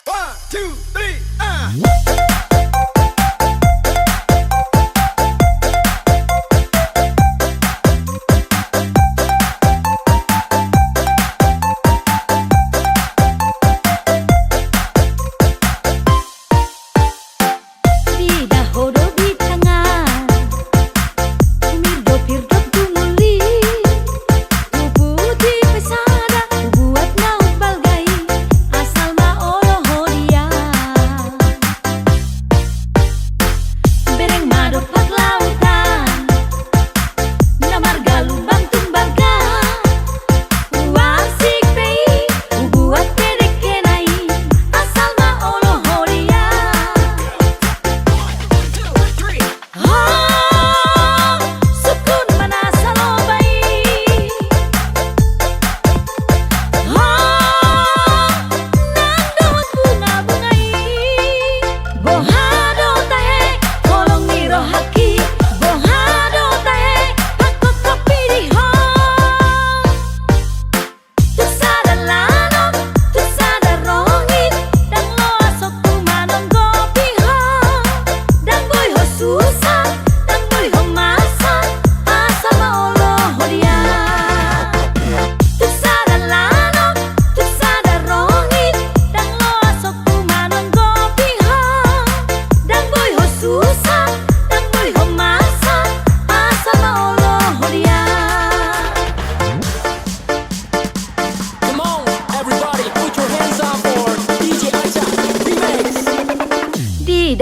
One, two, three,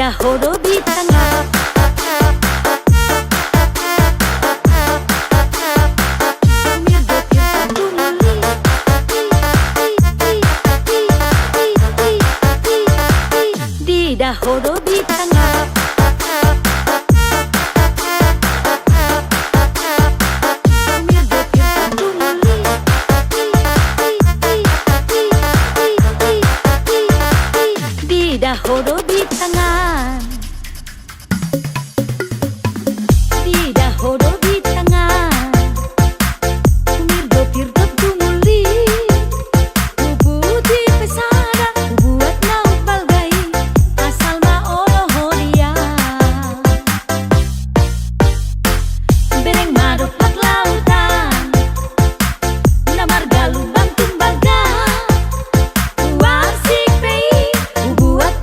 dahulu di tengah di dahulu di tengah di dahulu di tangan di dahulu di tangan umir dopir dop dumuli ubuti pesada buat nau balgai asal ma olo horia bereng madok pak lautan namar galu bantum baga warsik pei buat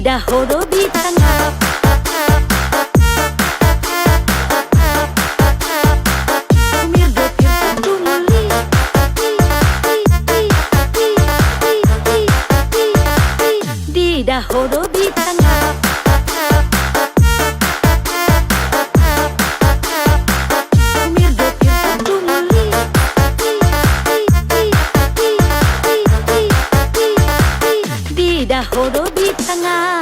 dahulu di tengah umir dopir dumuli di dahulu di tengah umir dopir dumuli di dahulu di tengah